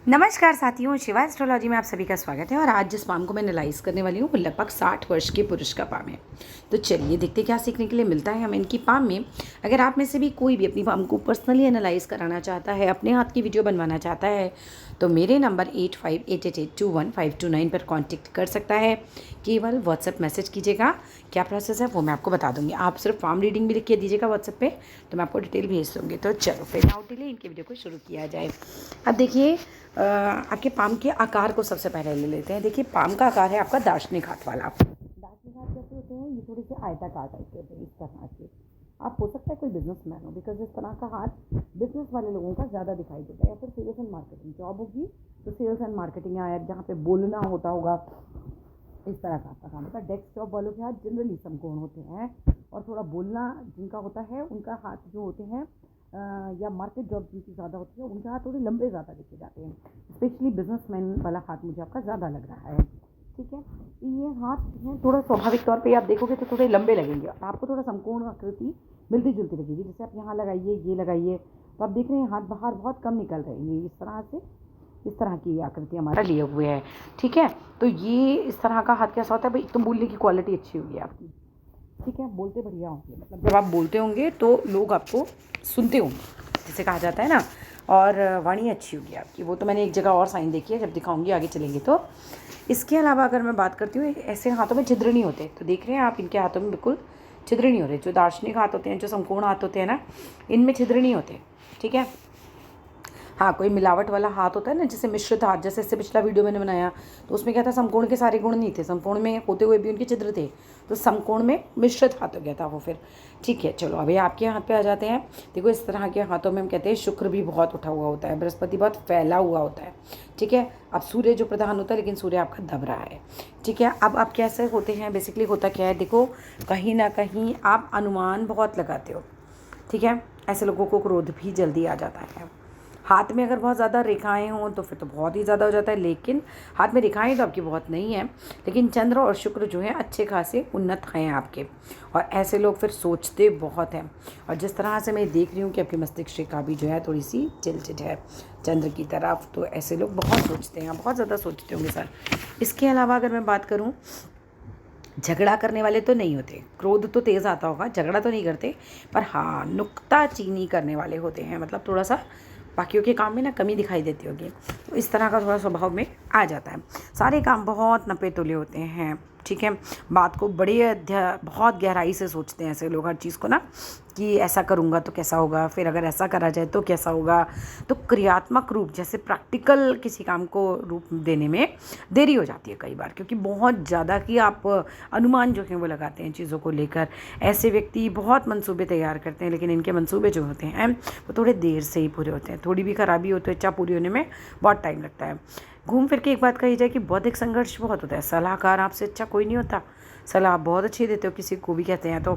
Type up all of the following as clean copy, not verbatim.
नमस्कार साथियों, शिवा एस्ट्रोलॉजी में आप सभी का स्वागत है। और आज जिस पाम को मैं एनालाइज करने वाली हूँ वो लगभग 60 वर्ष के पुरुष का पाम है। तो चलिए देखते क्या सीखने के लिए मिलता है हमें इनकी पाम में। अगर आप में से भी कोई भी अपनी पाम को पर्सनली एनालाइज कराना चाहता है, अपने हाथ की वीडियो बनवाना चाहता है, तो मेरे नंबर 8588821529 पर कॉन्टेक्ट कर सकता है। केवल व्हाट्सएप मैसेज कीजिएगा, क्या प्रोसेस है वो मैं आपको बता दूंगी। आप सिर्फ पाम रीडिंग भी लिख के दीजिएगा व्हाट्सएप पे, तो मैं आपको डिटेल भेज दूँगी। तो चलो फिर नाउ डिले इनकी वीडियो को शुरू किया जाए। अब देखिए आपके पाम के आकार को सबसे पहले ले लेते हैं। देखिए पाम का आकार है आपका दार्शनिक हाथ वाला। दार्शनिक हाथ कैसे होते हैं, ये थोड़े से आयताकार टाइप के होते हैं, इस तरह के। आप हो सकता है कोई बिजनेसमैन हो, बिकॉज इस तरह का हाथ बिजनेस वाले लोगों का ज़्यादा दिखाई देता है। या फिर सेल्स एंड मार्केटिंग जॉब होगी तो सेल्स एंड मार्केटिंग या जहाँ पे बोलना होता होगा, इस तरह का आपका काम होता है। डेस्क जॉब वालों के हाथ जनरली समकोण होते हैं, और थोड़ा बोलना जिनका होता है उनका हाथ जो होते हैं या मार्केट जॉब जिनकी ज़्यादा होती है उनके हाथ थोड़े लंबे ज़्यादा देखे जाते हैं। स्पेशली बिजनेसमैन वाला हाथ मुझे आपका ज़्यादा लग रहा है। ठीक है, ये हाथ हैं थोड़ा स्वाभाविक तौर पे आप देखोगे तो थोड़े लंबे लगेंगे, आपको थोड़ा संपूर्ण आकृति मिलती जुलती लगेगी। जैसे आप यहाँ लगाइए, ये लगाइए, तो आप देख रहे हैं हाथ बाहर बहुत कम निकल रहे हैं। ये इस तरह से, इस तरह की आकृति हमारा लिए हुए है। ठीक है, तो ये इस तरह का हाथ कैसा होता है भाई, एकदम बोलने की क्वालिटी अच्छी होगी आपकी। ठीक है, बोलते बढ़िया होंगे, मतलब जब आप बोलते होंगे तो लोग आपको सुनते होंगे, जिसे कहा जाता है ना। और वाणी अच्छी होगी आपकी। वो तो मैंने एक जगह और साइन देखी है, जब दिखाऊंगी आगे चलेंगे तो। इसके अलावा अगर मैं बात करती हूँ, ऐसे हाथों में छिद्र नहीं होते। तो देख रहे हैं आप, इनके हाथों में बिल्कुल छिद्र नहीं हो रहे। जो दार्शनिक हाथ होते हैं, जो संपूर्ण हाथ होते हैं ना, इनमें छिद्र नहीं होते। ठीक है, हाँ कोई मिलावट वाला हाथ होता है ना, जैसे मिश्रित हाथ, जैसे इससे पिछला वीडियो मैंने बनाया तो उसमें क्या था, समकोण के सारे गुण नहीं थे, समकोण में होते हुए भी उनके छिद्र थे, तो समकोण में मिश्रित हाथ हो गया था वो फिर। ठीक है, चलो अभी आपके हाथ पे आ जाते हैं। देखो इस तरह के हाथों में हम कहते हैं शुक्र भी बहुत उठा हुआ होता है, बृहस्पति बहुत फैला हुआ होता है। ठीक है, अब सूर्य जो प्रधान होता है, लेकिन सूर्य आपका दब रहा है। ठीक है, अब आप कैसे होते हैं, बेसिकली होता क्या है, देखो कहीं ना कहीं आप अनुमान बहुत लगाते हो। ठीक है, ऐसे लोगों को क्रोध भी जल्दी आ जाता है। हाथ में अगर बहुत ज़्यादा रेखाएं हों तो फिर तो बहुत ही ज़्यादा हो जाता है, लेकिन हाथ में रेखाएं तो आपकी बहुत नहीं हैं, लेकिन चंद्र और शुक्र जो हैं अच्छे खासे उन्नत हैं आपके। और ऐसे लोग फिर सोचते बहुत हैं। और जिस तरह से मैं देख रही हूँ कि आपकी मस्तिष्क रेखा भी जो है थोड़ी सी टिल्टेड है चंद्र की तरफ, तो ऐसे लोग बहुत सोचते हैं, बहुत ज़्यादा सोचते होंगे सर। इसके अलावा अगर मैं बात करूँ, झगड़ा करने वाले तो नहीं होते, क्रोध तो तेज़ आता होगा, झगड़ा तो नहीं करते, पर हाँ नुक्ताचीनी करने वाले होते हैं। मतलब थोड़ा सा बाकियों के काम में ना कमी दिखाई देती होगी, तो इस तरह का थोड़ा स्वभाव में आ जाता है। सारे काम बहुत नपे तुले होते हैं। ठीक है, बात को बहुत गहराई से सोचते हैं ऐसे लोग हर चीज़ को ना, कि ऐसा करूँगा तो कैसा होगा, फिर अगर ऐसा करा जाए तो कैसा होगा। तो क्रियात्मक रूप, जैसे प्रैक्टिकल किसी काम को रूप देने में देरी हो जाती है कई बार, क्योंकि बहुत ज़्यादा कि आप अनुमान जो हैं वो लगाते हैं चीज़ों को लेकर। ऐसे व्यक्ति बहुत मंसूबे तैयार करते हैं, लेकिन इनके मंसूबे जो होते हैं वो थोड़े देर से ही पूरे होते हैं। थोड़ी भी खराबी हो तो इच्छा पूरी होने में बहुत टाइम लगता है। घूम फिर के एक बात कही जाए कि बौद्धिक संघर्ष बहुत होता है। सलाहकार आपसे अच्छा कोई नहीं होता, सलाह आप बहुत अच्छी देते हो, किसी को भी कहते हैं तो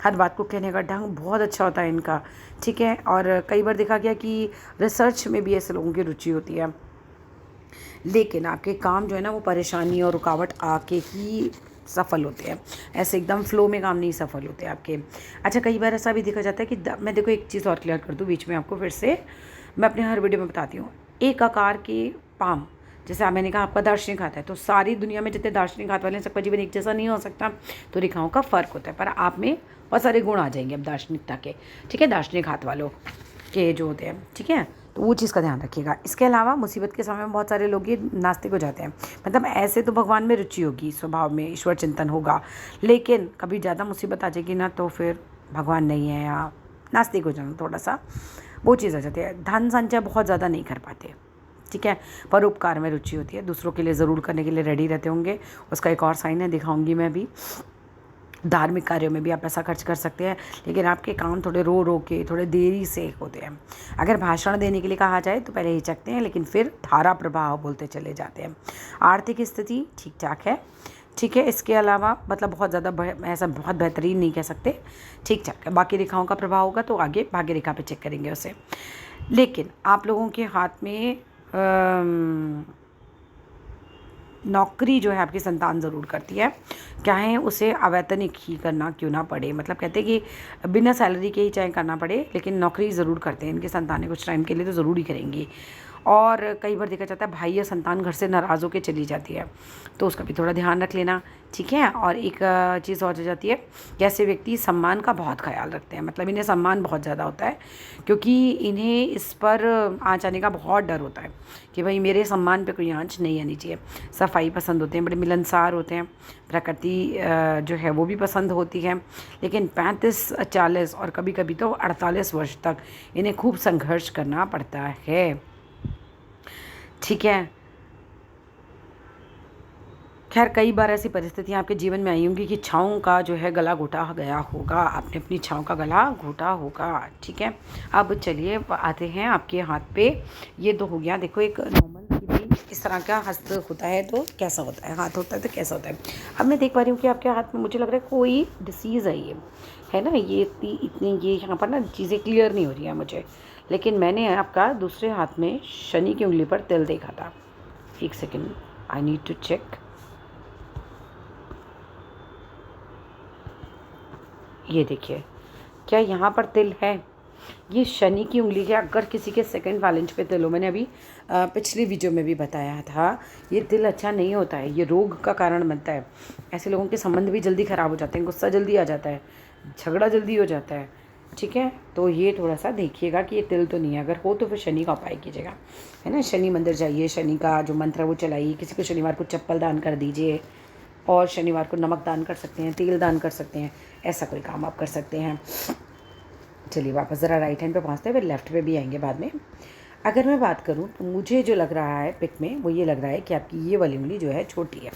हर बात को कहने का ढंग बहुत अच्छा होता है इनका। ठीक है, और कई बार देखा गया कि रिसर्च में भी ऐसे लोगों की रुचि होती है, लेकिन आपके काम जो है ना वो परेशानी और रुकावट आके ही सफल होते हैं। ऐसे एकदम फ्लो में काम नहीं सफल होते आपके। अच्छा, कई बार ऐसा भी देखा जाता है कि मैं देखो एक चीज़ और क्लियर कर दूँ बीच में आपको, फिर से मैं अपने हर वीडियो में बताती हूँ। एक आकार के पाम, जैसे मैंने कहा आपका दार्शनिक हाथ है, तो सारी दुनिया में जितने दार्शनिक हाथ वाले हैं सबका जीवन एक जैसा नहीं हो सकता, तो रेखाओं का फ़र्क होता है, पर आप में बहुत सारे गुण आ जाएंगे अब दार्शनिकता के। ठीक है, दार्शनिक हाथ वालों के जो होते हैं। ठीक है, तो वो चीज़ का ध्यान रखिएगा। इसके अलावा मुसीबत के समय में बहुत सारे लोग ये नास्तिक हो जाते हैं। मतलब ऐसे तो भगवान में रुचि होगी, स्वभाव में ईश्वर चिंतन होगा, लेकिन कभी ज़्यादा मुसीबत आ जाएगी ना तो फिर भगवान नहीं है, या नास्तिक हो जाना थोड़ा सा वो चीज़ आ जाती है। धन संचय बहुत ज़्यादा नहीं कर पाते। ठीक है, परोपकार में रुचि होती है, दूसरों के लिए ज़रूर करने के लिए रेडी रहते होंगे। उसका एक और साइन है, दिखाऊंगी मैं भी। धार्मिक कार्यों में भी आप पैसा खर्च कर सकते हैं, लेकिन आपके काम थोड़े रो रो के थोड़े देरी से होते हैं। अगर भाषण देने के लिए कहा जाए तो पहले हिचकते हैं, लेकिन फिर धारा प्रवाह बोलते चले जाते हैं। आर्थिक स्थिति ठीक ठाक है। ठीक है, इसके अलावा मतलब बहुत ज़्यादा ऐसा बहुत बेहतरीन नहीं कह सकते, ठीक ठाक है। बाकी रेखाओं का प्रभाव होगा तो आगे भाग्य रेखा पे चेक करेंगे उसे। लेकिन आप लोगों के हाथ में नौकरी जो है आपकी संतान ज़रूर करती है, चाहे उसे अवैतनिक ही करना क्यों ना पड़े। मतलब कहते हैं कि बिना सैलरी के ही चाहे करना पड़े, लेकिन नौकरी ज़रूर करते हैं इनकी संतानें, कुछ टाइम के लिए तो ज़रूर ही करेंगी। और कई बार देखा जाता है भाई या संतान घर से नाराज़ होकर चली जाती है, तो उसका भी थोड़ा ध्यान रख लेना, ठीक है। और एक चीज़ और हो जाती है कि ऐसे व्यक्ति सम्मान का बहुत ख्याल रखते हैं, मतलब इन्हें सम्मान बहुत ज़्यादा होता है, क्योंकि इन्हें इस पर आँच आने का बहुत डर होता है कि भाई मेरे सम्मान पे कोई आँच नहीं आनी चाहिए। सफाई पसंद होते हैं, बड़े मिलनसार होते हैं, प्रकृति जो है वो भी पसंद होती है। लेकिन 35-40 और कभी कभी तो 48 वर्ष तक इन्हें खूब संघर्ष करना पड़ता है, ठीक है। खैर कई बार ऐसी परिस्थितियाँ आपके जीवन में आई होंगी कि इच्छाओं का जो है गला घोटा गया होगा, आपने अपनी इच्छाओं का गला घोटा होगा, ठीक है। अब चलिए आते हैं आपके हाथ पे। ये तो हो गया, देखो एक नॉर्मल कि भाई इस तरह का हस्त होता है तो कैसा होता है, हाथ होता है तो कैसा होता है। अब मैं देख पा रही हूँ कि आपके हाथ में मुझे लग रहा है कोई डिसीज़ है ना, ये इतनी ये यहाँ पर ना चीज़ें क्लियर नहीं हो रही हैं मुझे। लेकिन मैंने आपका दूसरे हाथ में शनि की उंगली पर तिल देखा था। एक second, I need to check. ये देखिए, क्या यहाँ पर तिल है? ये शनि की उंगली है। अगर किसी के सेकंड वालेंज पे तिल हो, मैंने अभी पिछली वीडियो में भी बताया था, ये तिल अच्छा नहीं होता है, ये रोग का कारण बनता है। ऐसे लोगों के संबंध भी जल्दी ख़राब हो जाते हैं, गुस्सा जल्दी आ जाता है, झगड़ा जल्दी हो जाता है, ठीक है। तो ये थोड़ा सा देखिएगा कि ये तिल तो नहीं है। अगर हो तो फिर शनि का उपाय कीजिएगा, है ना। शनि मंदिर जाइए, शनि का जो मंत्र है वो चलाइए, किसी को शनिवार को चप्पल दान कर दीजिए, और शनिवार को नमक दान कर सकते हैं, तेल दान कर सकते हैं, ऐसा कोई काम आप कर सकते हैं। चलिए वापस ज़रा राइट हैंड पे पहुँचते हैं, फिर लेफ़्ट पे भी आएंगे बाद में। अगर मैं बात करूँ तो मुझे जो लग रहा है पिक में वो ये लग रहा है कि आपकी ये वाली उंगली जो है छोटी है।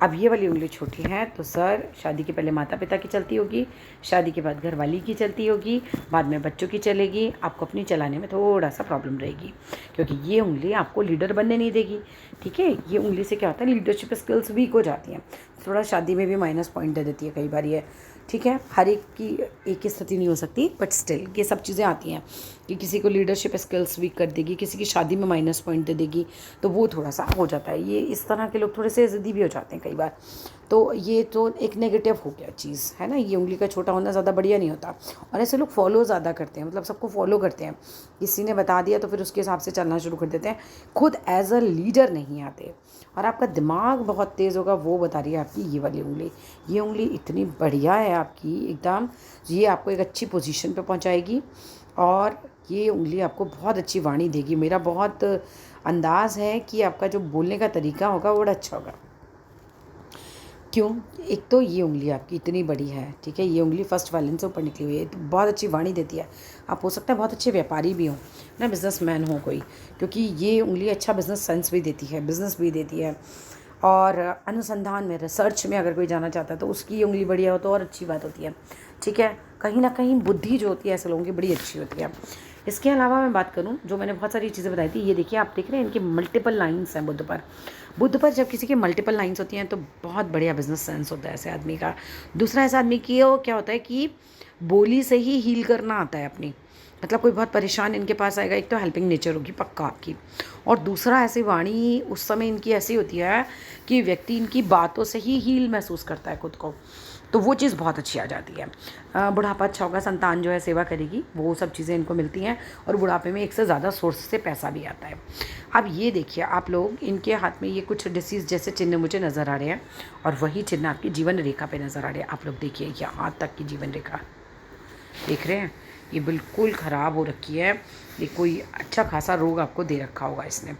अब ये वाली उंगली छोटी है तो सर शादी के पहले माता पिता की चलती होगी, शादी के बाद घरवाली की चलती होगी, बाद में बच्चों की चलेगी, आपको अपनी चलाने में थोड़ा सा प्रॉब्लम रहेगी, क्योंकि ये उंगली आपको लीडर बनने नहीं देगी, ठीक है। ये उंगली से क्या होता है, लीडरशिप स्किल्स वीक हो जाती हैं, थोड़ा शादी में भी माइनस पॉइंट दे देती है कई बार ये, ठीक है। हर एक की एक ही स्थिति नहीं हो सकती, बट स्टिल ये सब चीज़ें आती हैं कि किसी को लीडरशिप स्किल्स वीक कर देगी, किसी की शादी में माइनस पॉइंट दे देगी, तो वो थोड़ा सा हो जाता है। ये इस तरह के लोग थोड़े से ज़िद्दी भी हो जाते हैं कई बार, तो ये तो एक नेगेटिव हो गया चीज़, है ना। ये उंगली का छोटा होना ज़्यादा बढ़िया नहीं होता, और ऐसे लोग फॉलो ज़्यादा करते हैं, मतलब सबको फॉलो करते हैं, किसी ने बता दिया तो फिर उसके हिसाब से चलना शुरू कर देते हैं, खुद एज अ लीडर नहीं आते। और आपका दिमाग बहुत तेज़ होगा, वो बता रही है आपकी ये वाली उंगली। ये उंगली इतनी बढ़िया है आपकी एकदम, ये आपको एक अच्छी पोजीशन पे पहुंचाएगी, और ये उंगली आपको बहुत अच्छी वाणी देगी। मेरा बहुत अंदाज़ है कि आपका जो बोलने का तरीका होगा वो बड़ा अच्छा होगा। क्यों? एक तो ये उंगली आपकी इतनी बड़ी है, ठीक है, ये उंगली फर्स्ट वालन से ऊपर निकली हुई है, तो बहुत अच्छी वाणी देती है। आप हो सकता है बहुत अच्छे व्यापारी भी हों ना, बिजनेसमैन हो कोई, क्योंकि ये उंगली अच्छा बिजनेस सेंस भी देती है, बिजनेस भी देती है। और अनुसंधान में, रिसर्च में अगर कोई जाना चाहता है तो उसकी उंगली बढ़िया हो तो और अच्छी बात होती है, ठीक है। कहीं ना कहीं बुद्धि जो होती है ऐसे लोगों की बड़ी अच्छी होती है। इसके अलावा मैं बात करूं, जो मैंने बहुत सारी चीज़ें बताई थी, ये देखिए आप देख रहे हैं इनकी मल्टीपल लाइंस हैं बुद्ध पर जब किसी की मल्टीपल लाइंस होती हैं तो बहुत बढ़िया बिजनेस सेंस होता है ऐसे आदमी का। दूसरा ऐसा आदमी की क्या होता है कि बोली से ही हील करना आता है अपनी, मतलब कोई बहुत परेशान इनके पास आएगा, एक तो हेल्पिंग नेचर होगी पक्का आपकी, और दूसरा ऐसी वाणी उस समय इनकी ऐसी होती है कि व्यक्ति इनकी बातों से ही हील महसूस करता है खुद को, तो वो चीज़ बहुत अच्छी आ जाती है। बुढ़ापा अच्छा होगा, संतान जो है सेवा करेगी, वो सब चीज़ें इनको मिलती हैं, और बुढ़ापे में एक से ज़्यादा सोर्स से पैसा भी आता है। अब ये देखिए आप लोग, इनके हाथ में ये कुछ डिसीज़ जैसे चिन्ह मुझे नज़र आ रहे हैं, और वही चिन्ह आपकी जीवन रेखा पे नज़र आ रहे हैं। आप लोग देखिए यहाँ तक की जीवन रेखा देख रहे हैं, ये बिल्कुल ख़राब हो रखी है, ये कोई अच्छा खासा रोग आपको दे रखा होगा इसने,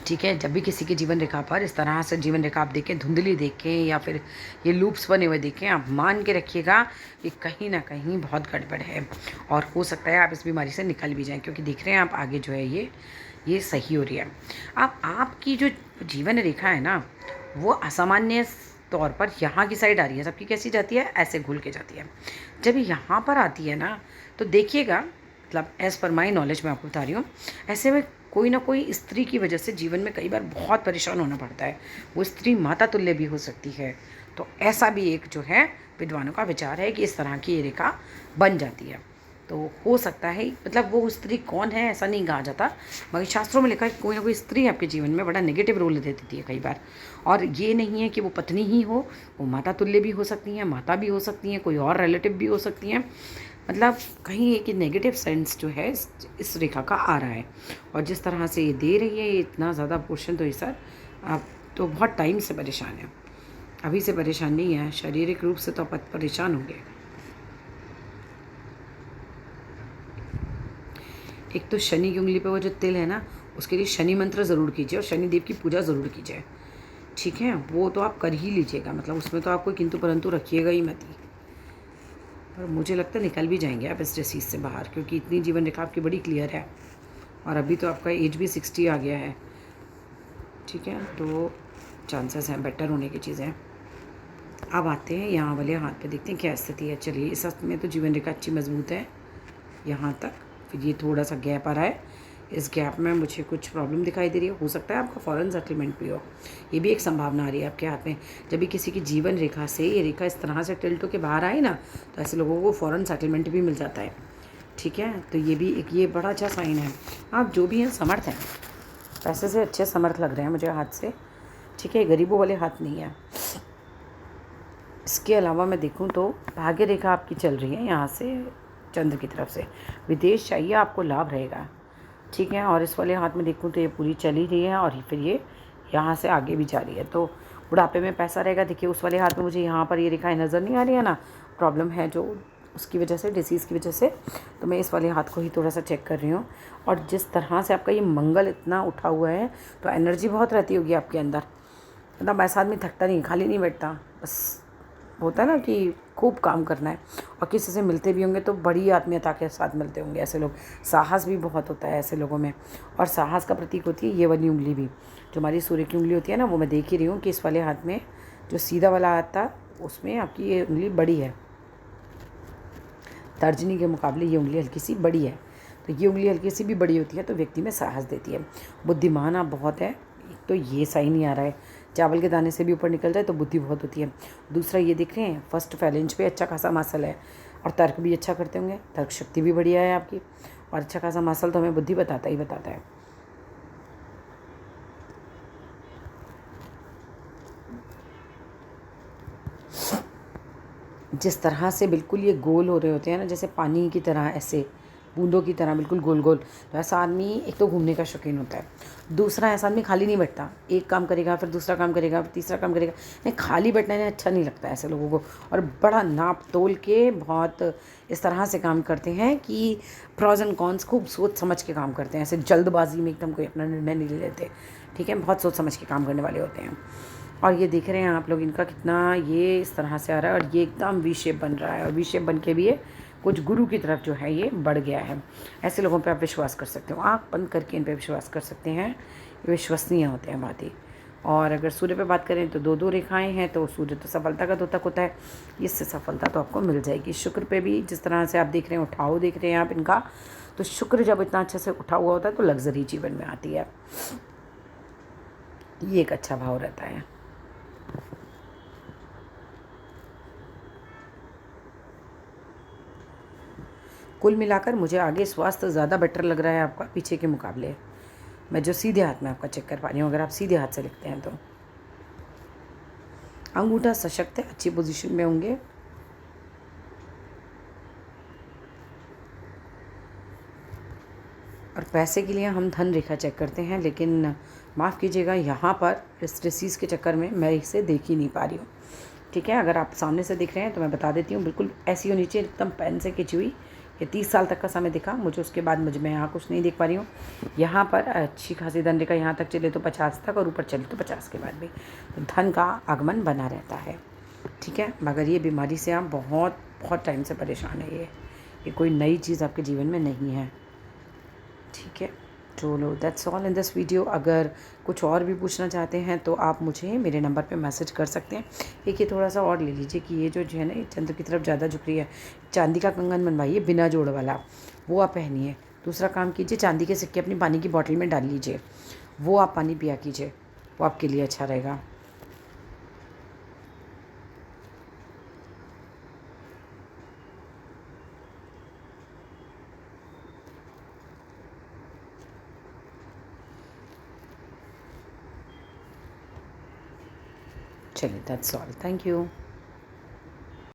ठीक है। जब भी किसी की जीवन रेखा पर इस तरह से जीवन रेखा आप देखें, धुंधली देखें या फिर ये लूप्स बने हुए देखें, आप मान के रखिएगा कि कहीं ना कहीं बहुत गड़बड़ है, और हो सकता है आप इस बीमारी से निकल भी जाएं, क्योंकि देख रहे हैं आप आगे जो है ये सही हो रही है। आपकी जो जीवन रेखा है ना, वो असामान्य तौर पर यहाँ की साइड आ रही है, सबकी कैसी जाती है, ऐसे घुल के जाती है। जब यहाँ पर आती है ना तो देखिएगा, मतलब एज़ पर माई नॉलेज मैं आपको बता रही हूँ, ऐसे में कोई ना कोई स्त्री की वजह से जीवन में कई बार बहुत परेशान होना पड़ता है। वो स्त्री माता तुल्य भी हो सकती है, तो ऐसा भी एक जो है विद्वानों का विचार है कि इस तरह की ये रेखा बन जाती है। तो हो सकता है, मतलब वो स्त्री कौन है ऐसा नहीं कहा जाता, मगर शास्त्रों में लिखा है कि कोई ना कोई स्त्री आपके जीवन में बड़ा नेगेटिव रोल दे देती है कई बार। और ये नहीं है कि वो पत्नी ही हो, वो माता तुल्य भी हो सकती हैं, माता भी हो सकती हैं, कोई और रिलेटिव भी हो सकती हैं, मतलब कहीं एक नेगेटिव सेंस जो है इस रेखा का आ रहा है। और जिस तरह से ये दे रही है, ये इतना ज़्यादा पोर्शन तो ये सर आप तो बहुत टाइम से परेशान है। अभी से परेशान नहीं है, शारीरिक रूप से तो आप परेशान होंगे। एक तो शनि की उंगली पे वो जो तिल है ना, उसके लिए शनि मंत्र ज़रूर कीजिए और शनि देव की पूजा ज़रूर कीजिए। ठीक है, वो तो आप कर ही लीजिएगा, मतलब उसमें तो आप कोई किंतु परंतु रखिएगा ही मत ही। और मुझे लगता है निकल भी जाएंगे आप इस डिसीज़ से बाहर, क्योंकि इतनी जीवन रेखा आपकी बड़ी क्लियर है और अभी तो आपका एज भी 60 आ गया है। ठीक है, तो चांसेस हैं बेटर होने की चीज़ें। अब आते हैं यहाँ वाले हाथ पे, देखते हैं क्या स्थिति है। चलिए, इस हाथ में तो जीवन रेखा अच्छी मजबूत है यहाँ तक। फिर ये थोड़ा सा गैप आ रहा है, इस गैप में मुझे कुछ प्रॉब्लम दिखाई दे रही है। हो सकता है आपका फॉरेन सेटलमेंट भी हो, ये भी एक संभावना आ रही है आपके हाथ में। जब भी किसी की जीवन रेखा से ये रेखा इस तरह से टिल्ट होकर बाहर आए ना, तो ऐसे लोगों को फॉरेन सेटलमेंट भी मिल जाता है। ठीक है, तो ये भी एक ये बड़ा अच्छा साइन है। आप जो भी हैं समर्थ हैं, पैसे से अच्छे समर्थ लग रहे हैं मुझे हाथ से। ठीक है, गरीबों वाले हाथ नहीं है। इसके अलावा मैं देखूं तो भाग्य रेखा आपकी चल रही है यहाँ से चंद्र की तरफ से। विदेश चाहिए आपको, लाभ रहेगा। ठीक है, और इस वाले हाथ में देखूं तो ये पूरी चली रही है और फिर ये यहाँ से आगे भी जा रही है, तो बुढ़ापे में पैसा रहेगा। देखिए, उस वाले हाथ में मुझे यहाँ पर ये रेखाएं नज़र नहीं आ रही है ना, प्रॉब्लम है जो उसकी वजह से, डिसीज़ की वजह से। तो मैं इस वाले हाथ को ही थोड़ा सा चेक कर रही हूँ। और जिस तरह से आपका ये मंगल इतना उठा हुआ है, तो एनर्जी बहुत रहती होगी आपके अंदर। मतलब ऐसा आदमी थकता नहीं, खाली नहीं बैठता, बस होता है ना कि खूब काम करना है। और किसी से मिलते भी होंगे तो बड़ी आत्मीयता के साथ मिलते होंगे ऐसे लोग। साहस भी बहुत होता है ऐसे लोगों में, और साहस का प्रतीक होती है ये वाली उंगली भी, जो हमारी सूर्य की उंगली होती है ना, वो मैं देख ही रही हूँ कि इस वाले हाथ में जो सीधा वाला हाथ था उसमें आपकी ये उंगली बड़ी है। तर्जनी के मुकाबले ये उंगली हल्की सी बड़ी है। तो ये उंगली हल्की सी भी बड़ी होती है तो व्यक्ति में साहस देती है। बुद्धिमान आप बहुत है, एक तो ये सही नहीं आ रहा है। चावल के दाने से भी ऊपर निकल जाए तो बुद्धि बहुत होती है। दूसरा ये देख रहे हैं, फर्स्ट फैलेंज पे अच्छा खासा मसल है और तर्क भी अच्छा करते होंगे, तर्क शक्ति भी बढ़िया है आपकी। और अच्छा खासा मसल तो हमें बुद्धि बताता ही बताता है। जिस तरह से बिल्कुल ये गोल हो रहे होते हैं ना, जैसे पानी की तरह, ऐसे बूंदों की तरह बिल्कुल गोल गोल, तो ऐसा आदमी एक तो घूमने का शौकीन होता है। दूसरा, ऐसा आदमी खाली नहीं बैठता, एक काम करेगा फिर दूसरा काम करेगा फिर तीसरा काम करेगा। नहीं, खाली बैठना इन्हें अच्छा नहीं लगता ऐसे लोगों को। और बड़ा नाप तोल के बहुत इस तरह से काम करते हैं कि प्रॉज एंड कॉन्स खूब सोच समझ के काम करते हैं। ऐसे जल्दबाजी में एकदम कोई अपना निर्णय नहीं लेते। ठीक है, बहुत सोच समझ के काम करने वाले होते हैं। और ये देख रहे हैं आप लोग, इनका कितना ये इस तरह से आ रहा है और ये एकदम वी शेप बन रहा है। और वी शेप बन के भी ये कुछ गुरु की तरफ जो है ये बढ़ गया है। ऐसे लोगों पे आप विश्वास कर सकते हो, आँख बंद करके इन पे विश्वास कर सकते हैं। ये विश्वसनीय होते हैं बहुत ही। और अगर सूर्य पे बात करें तो दो दो रेखाएं हैं, तो सूर्य तो सफलता का द्योतक होता है, इससे सफलता तो आपको मिल जाएगी। शुक्र पे भी जिस तरह से आप देख रहे हैं, उठाव देख रहे हैं आप इनका, तो शुक्र जब इतना अच्छे से उठा हुआ होता है तो लग्जरी जीवन में आती है। ये एक अच्छा भाव रहता है। कुल मिलाकर मुझे आगे स्वास्थ्य ज़्यादा बेटर लग रहा है आपका पीछे के मुकाबले। मैं जो सीधे हाथ में आपका चेक कर पा रही हूँ, अगर आप सीधे हाथ से लिखते हैं तो अंगूठा सशक्त है, अच्छी पोजीशन में होंगे। और पैसे के लिए हम धन रेखा चेक करते हैं, लेकिन माफ़ कीजिएगा, यहाँ पर इस डिसीज़ के चक्कर में मैं इसे देख ही नहीं पा रही हूँ। ठीक है, अगर आप सामने से देख रहे हैं तो मैं बता देती हूँ, बिल्कुल ऐसी होनी चाहिए एकदम पेन से खिंची हुई। ये 30 साल तक का समय दिखा मुझे, उसके बाद मैं यहाँ कुछ नहीं देख पा रही हूँ। यहाँ पर अच्छी खासी धन रेखा यहाँ तक चले तो 50 तक, और ऊपर चले तो 50 के बाद भी तो धन का आगमन बना रहता है। ठीक है, मगर ये बीमारी से आप बहुत बहुत टाइम से परेशान है। ये कोई नई चीज़ आपके जीवन में नहीं है। ठीक है, चलो that's all in this video. अगर कुछ और भी पूछना चाहते हैं तो आप मुझे मेरे नंबर पे मैसेज कर सकते हैं। एक ये थोड़ा सा और ले लीजिए कि ये जो है ना, ये चंद्र की तरफ ज़्यादा झुक रही है, चांदी का कंगन बनवाइए बिना जोड़ वाला, वो आप पहनिए। दूसरा काम कीजिए, चांदी के सिक्के अपनी पानी की बॉटल में डाल लीजिए, वो आप पानी पिया कीजिए, वो आपके लिए अच्छा रहेगा। चलिए, दैट्स ऑल, थैंक यू।